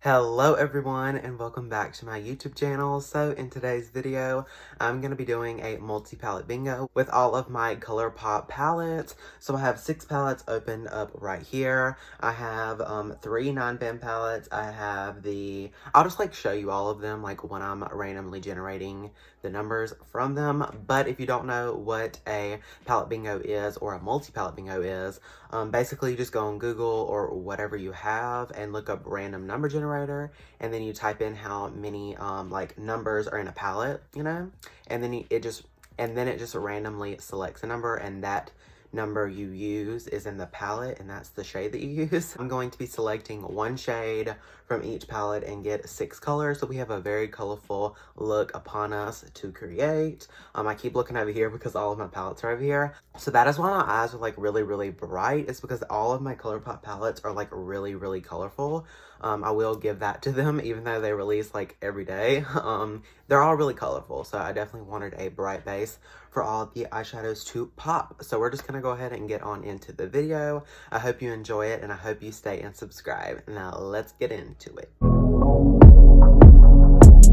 Hello everyone and welcome back to my YouTube channel. So in today's video, I'm going to be doing a multi-palette bingo with all of my Colourpop palettes. So I have 6 palettes opened up right here. I have 3 9-pan palettes. I'll just show you all of them when I'm randomly generating the numbers from them. But if you don't know what a palette bingo is or a multi-palette bingo is, basically you just go on Google or whatever you have and look up random number generator, and then you type in how many numbers are in a palette, and then it just randomly selects a number, and that number you use is in the palette, and that's the shade that you use. I'm going to be selecting one shade from each palette and get 6 colors, so we have a very colorful look upon us to create. I keep looking over here because all of my palettes are over here. So that is why my eyes are really, really bright. It's because all of my Colourpop palettes are really, really colorful. I will give that to them, even though they release every day. They're all really colorful, so I definitely wanted a bright base for all of the eyeshadows to pop. So we're just gonna go ahead and get on into the video. I hope you enjoy it, and I hope you stay and subscribe. Now let's get into it.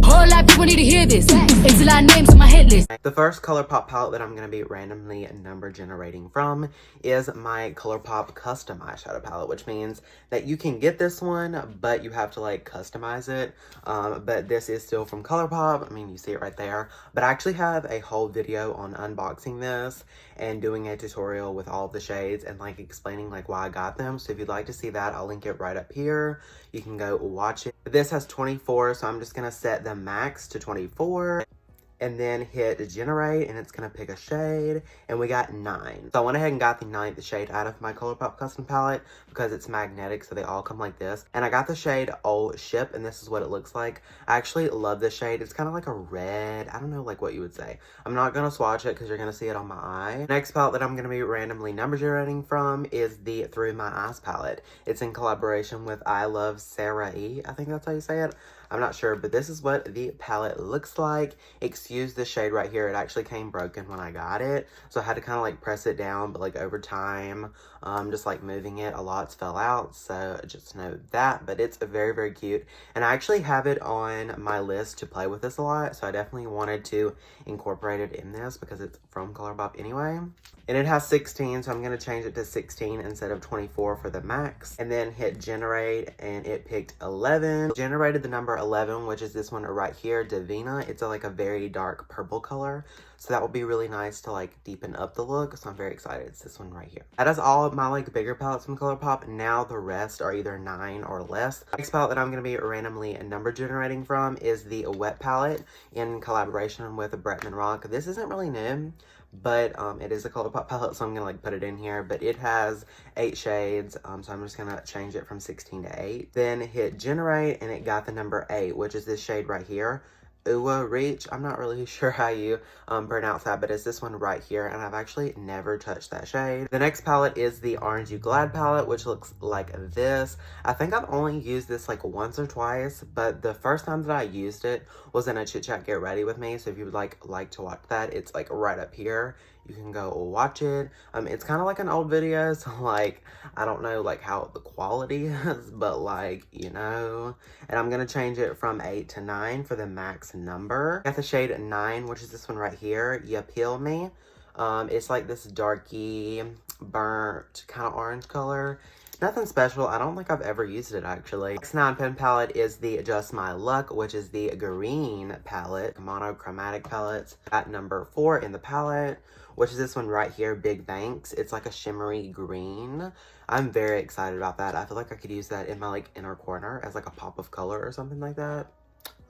Whole lot of people need to hear this. It's a lot of names on my hit list. The first Colourpop palette that I'm going to be randomly number generating from is my Colourpop custom eyeshadow palette, which means that you can get this one, but you have to customize it. But this is still from Colourpop. I mean, you see it right there. But I actually have a whole video on unboxing this and doing a tutorial with all of the shades and explaining why I got them. So if you'd like to see that, I'll link it right up here. You can go watch it. This has 24, so I'm just going to set the max to 24. And then hit generate, and it's gonna pick a shade, and we got 9. So I went ahead and got the 9th shade out of my Colourpop custom palette because it's magnetic, so they all come like this. And I got the shade Old Ship, and this is what it looks like. I actually love this shade. It's kind of like a red, I don't know what you would say. I'm not gonna swatch it because you're gonna see it on my eye. Next palette that I'm gonna be randomly number generating from is the Through My Eyes palette. It's in collaboration with Hiiii Loves Sarah E. I think that's how you say it. I'm not sure, but this is what the palette looks like. Excuse the shade right here. It actually came broken when I got it, so I had to kind of press it down, but over time, just moving it, a lot fell out, so just note that. But it's very, very cute, and I actually have it on my list to play with this a lot, so I definitely wanted to incorporate it in this because it's from Colourpop anyway. And it has 16, so I'm going to change it to 16 instead of 24 for the max. And then hit generate, and it picked 11. Generated the number 11, which is this one right here, Divina. It's a very dark purple color, so that will be really nice to deepen up the look. So I'm very excited. It's this one right here. That is all of my bigger palettes from Colourpop. Now the rest are either 9 or less. The next palette that I'm going to be randomly number generating from is the Wet palette in collaboration with Bretman Rock. This isn't really new, but it is a Colourpop palette, so I'm gonna put it in here. But it has 8 shades, so I'm just gonna change it from 16 to 8. Then hit generate, and it got the number 8, which is this shade right here, Uwa Reach. I'm not really sure how you pronounce that, but it's this one right here, and I've actually never touched that shade. The next palette is the Orange You Glad palette, which looks like this. I think I've only used this once or twice, but the first time that I used it was in a Chit Chat Get Ready with me, so if you would like to watch that, it's right up here. You can go watch it. It's kind of like an old video, so I don't know how the quality is, but and I'm gonna change it from 8 to 9 for the max number. Got the shade 9, which is this one right here, You Peel Me. It's this darky, burnt, kind of orange color. Nothing special. I don't think I've ever used it, actually. Next 9-pan palette is the Just My Luck, which is the green palette. Monochromatic palettes at number 4 in the palette, which is this one right here, Big Banks. It's a shimmery green. I'm very excited about that. I feel like I could use that in my inner corner as a pop of color or something like that.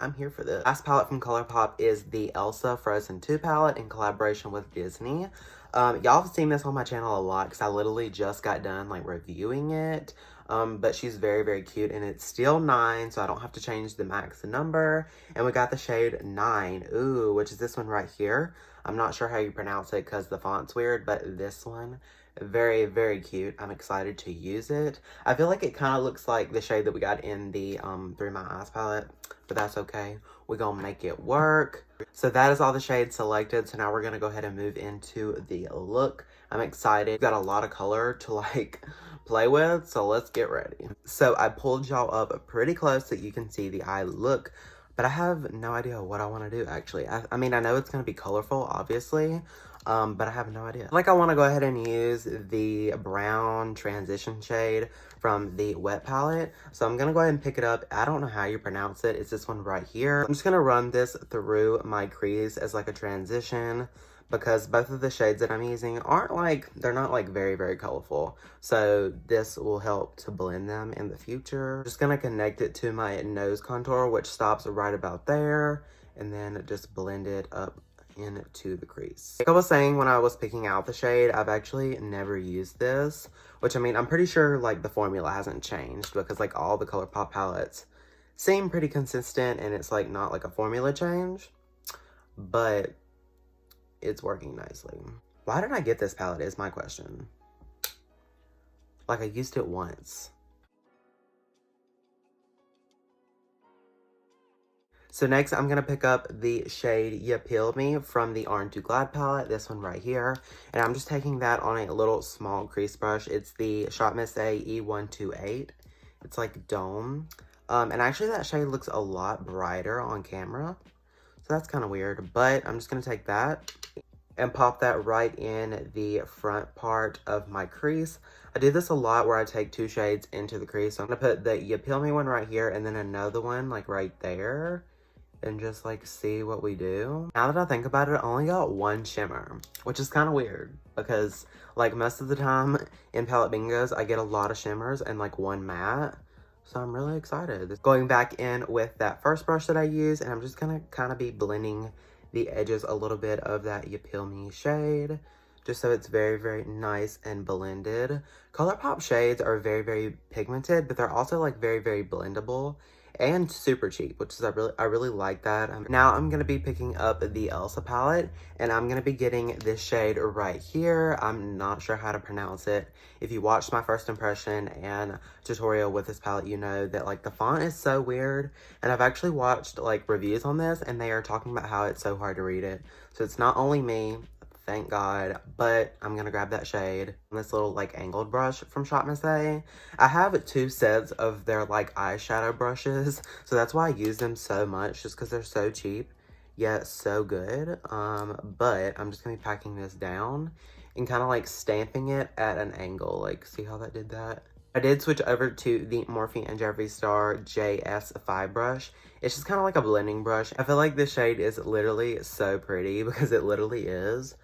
I'm here for this. Last palette from Colourpop is the Elsa Frozen 2 palette in collaboration with Disney. Y'all have seen this on my channel a lot because I literally just got done reviewing it. But she's very, very cute, and it's still 9, so I don't have to change the max number. And we got the shade 9, ooh, which is this one right here. I'm not sure how you pronounce it because the font's weird, but this one, Very, very cute. I'm excited to use it. I feel like it kind of looks like the shade that we got in the Through My Eyes palette, but that's okay. We're gonna make it work. So that is all the shades selected. So now we're gonna go ahead and move into the look. I'm excited. We've got a lot of color to like play with, so let's get ready. So I pulled y'all up pretty close so you can see the eye look, but I have no idea what I want to do actually. I mean, I know it's gonna be colorful, obviously. But I have no idea. Like, I want to go ahead and use the brown transition shade from the wet palette. So I'm going to go ahead and pick it up. I don't know how you pronounce it. It's this one right here. I'm just going to run this through my crease as like a transition, because both of the shades that I'm using aren't like, they're not like very, very colorful. So this will help to blend them in the future. Just going to connect it to my nose contour, which stops right about there, and then just blend it up into the crease. Like I was saying when I was picking out the shade, I've actually never used this, which I mean, I'm pretty sure like the formula hasn't changed, because like all the Colourpop palettes seem pretty consistent and it's like not like a formula change, but it's working nicely. Why did I get this palette is my question. Like, I used it once. So next, I'm going to pick up the shade You Peeled Me from the Orange to Glad palette, this one right here. And I'm just taking that on a little small crease brush. It's the Shop Miss A E128. It's like dome. And actually that shade looks a lot brighter on camera. So that's kind of weird. But I'm just going to take that and pop that right in the front part of my crease. I do this a lot where I take two shades into the crease. So I'm going to put the You Peel Me one right here and then another one like right there. And just like see what we do. Now that I think about it, I only got one shimmer, which is kind of weird because like most of the time in palette bingos, I get a lot of shimmers and like one matte. So I'm really excited. Going back in with that first brush that I used, and I'm just gonna kind of be blending the edges a little bit of that You Peel Me shade, just so it's very, very nice and blended. Colourpop shades are very, very pigmented, but they're also like very, very blendable and super cheap, which is I really like that. Now I'm gonna be picking up the Elsa palette, and I'm gonna be getting this shade right here. I'm not sure how to pronounce it. If you watched my first impression and tutorial with this palette, you know that like the font is so weird, and I've actually watched like reviews on this, and they are talking about how it's so hard to read it. So it's not only me, thank God, but I'm gonna grab that shade. This little like angled brush from Shop Miss A. I have two sets of their like eyeshadow brushes, so that's why I use them so much, just because they're so cheap yet so good. But I'm just gonna be packing this down and kind of like stamping it at an angle. Like, see how that did that? I did switch over to the Morphe and Jeffree Star JS5 brush. It's just kind of like a blending brush. I feel like this shade is literally so pretty, because it literally is.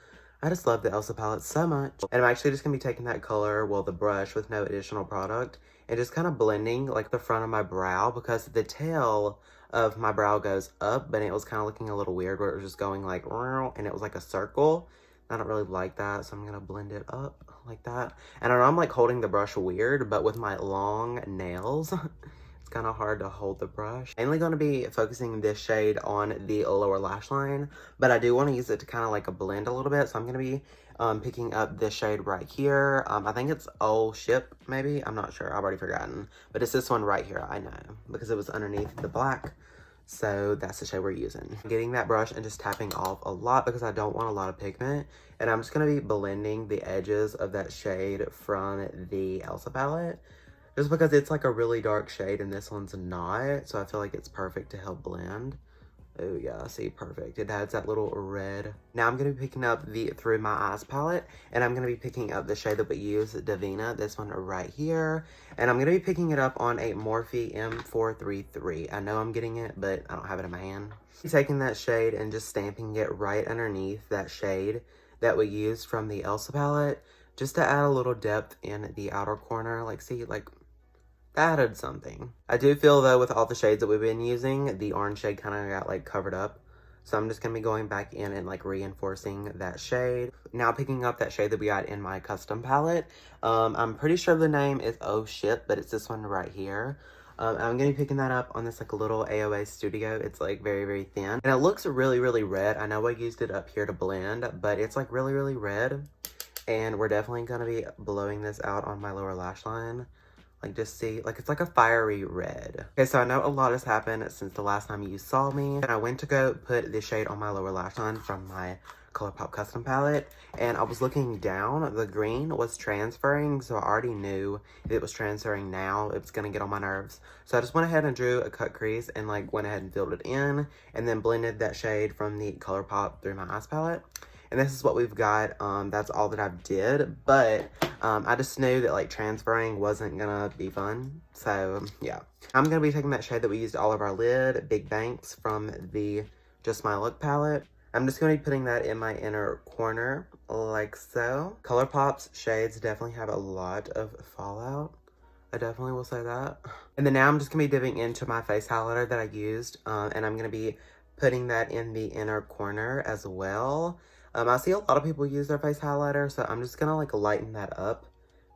I just love the Elsa palette so much. And I'm actually just going to be taking that color, well, the brush with no additional product, and just kind of blending like the front of my brow, because the tail of my brow goes up, but it was kind of looking a little weird where it was just going like, and it was like a circle. I don't really like that, so I'm going to blend it up like that. And I know I'm like holding the brush weird, but with my long nails, it's kind of hard to hold the brush. Mainly going to be focusing this shade on the lower lash line, but I do want to use it to kind of like a blend a little bit. So I'm going to be picking up this shade right here. I think it's Old Ship, maybe. I'm not sure. I've already forgotten. But it's this one right here, I know, because it was underneath the black. So that's the shade we're using. Getting that brush and just tapping off a lot, because I don't want a lot of pigment. And I'm just going to be blending the edges of that shade from the Elsa palette, just because it's like a really dark shade and this one's not. So I feel like it's perfect to help blend. Oh yeah, see, perfect. It adds that little red. Now I'm going to be picking up the Through My Eyes palette, and I'm going to be picking up the shade that we use, Davina, this one right here. And I'm going to be picking it up on a Morphe M433. I know I'm getting it, but I don't have it in my hand. Taking that shade and just stamping it right underneath that shade that we used from the Elsa palette, just to add a little depth in the outer corner. Like, see, like, that added something. I do feel, though, with all the shades that we've been using, the orange shade kind of got, like, covered up. So I'm just going to be going back in and, like, reinforcing that shade. Now picking up that shade that we got in my custom palette. I'm pretty sure the name is Oh Shit, but it's this one right here. I'm going to be picking that up on this, like, little AOA Studio. It's, like, very, very thin. And it looks really, really red. I know I used it up here to blend, but it's, like, really, really red. And we're definitely going to be blowing this out on my lower lash line. Like, just see, like, it's like a fiery red. Okay, so I know a lot has happened since the last time you saw me. And I went to go put this shade on my lower lash line from my Colourpop custom palette. And I was looking down. The green was transferring, so I already knew if it was transferring now, it was going to get on my nerves. So I just went ahead and drew a cut crease and, like, went ahead and filled it in. And then blended that shade from the Colourpop through my eyes palette. And this is what we've got. That's all that I did. But I just knew that like transferring wasn't gonna be fun. So yeah. I'm gonna be taking that shade that we used all of our lid, Big Banks, from the Just My Look palette. I'm just gonna be putting that in my inner corner like so. Colourpop's shades definitely have a lot of fallout. I definitely will say that. And then now I'm just gonna be dipping into my face highlighter that I used. And I'm gonna be putting that in the inner corner as well. I see a lot of people use their face highlighter, so I'm just gonna like lighten that up,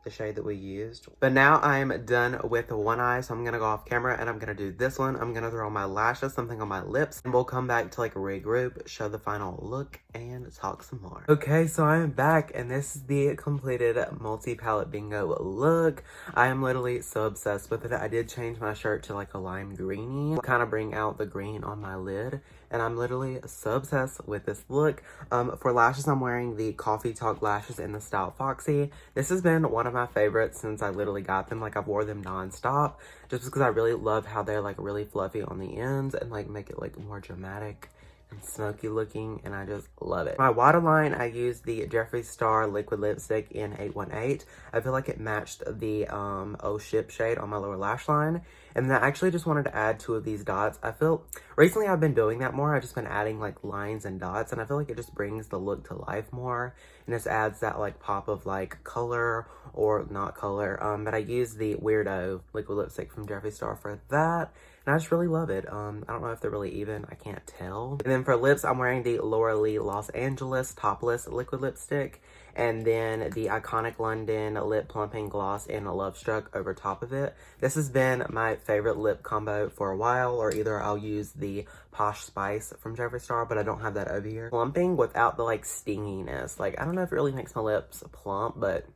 the shade that we used. But now I'm done with one eye, so I'm gonna go off camera and I'm gonna do this one. I'm gonna throw on my lashes, something on my lips, and we'll come back to like regroup, show the final look, and talk some more. Okay, so I'm back, and this is the completed multi-palette bingo look. I am literally so obsessed with it. I did change my shirt to like a lime greeny, kind of bring out the green on my lid. And I'm literally so obsessed with this look. For lashes, I'm wearing the Coffee Talk lashes in the style Foxy. This has been one of my favorites since I literally got them. Like, I've wore them non-stop. Just because I really love how they're, like, really fluffy on the ends. And, like, make it, like, more dramatic and smoky looking. And I just love it. My waterline, I used the Jeffree Star liquid lipstick in 818. I feel like it matched the Oh Ship shade on my lower lash line. And then I actually just wanted to add 2 of these dots. I feel, recently I've been doing that more. I've just been adding like lines and dots, and I feel like it just brings the look to life more. And just adds that like pop of like color or not color. But I used the Weirdo liquid lipstick from Jeffree Star for that. And I just really love it. I don't know if they're really even. I can't tell. And then for lips, I'm wearing the Laura Lee Los Angeles Topless liquid lipstick. And then the Iconic London Lip Plumping Gloss in Love Struck over top of it. This has been my favorite lip combo for a while. Or either I'll use the Posh Spice from Jeffree Star, but I don't have that over here. Plumping without the like stinginess. Like, I don't know if it really makes my lips plump, but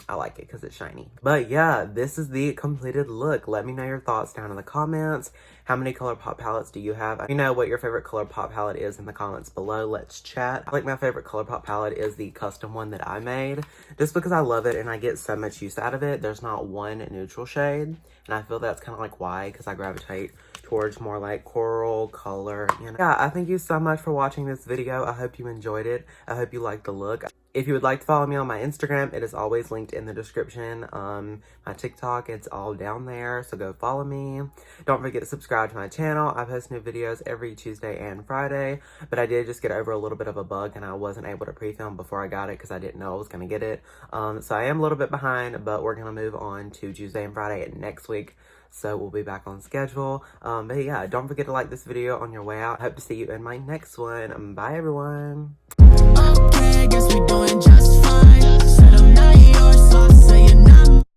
I like it because it's shiny. But yeah, this is the completed look. Let me know your thoughts down in the comments. How many Colourpop palettes do you have? Let me know what your favorite Colourpop palette is in the comments below. Let's chat. I think my favorite Colourpop palette is the custom one that I made. Just because I love it and I get so much use out of it. There's not one neutral shade. And I feel that's kind of like why, because I gravitate towards more like coral color. And yeah, I thank you so much for watching this video. I hope you enjoyed it. I hope you liked the look. If you would like to follow me on my Instagram, it is always linked in the description. My TikTok, it's all down there, so go follow me. Don't forget to subscribe to my channel. I post new videos every Tuesday and Friday, but I did just get over a little bit of a bug and I wasn't able to pre-film before I got it because I didn't know I was going to get it. So I am a little bit behind, but we're going to move on to Tuesday and Friday next week. So we'll be back on schedule. But yeah, don't forget to like this video on your way out. I hope to see you in my next one. Bye, everyone. Okay, guess we doing just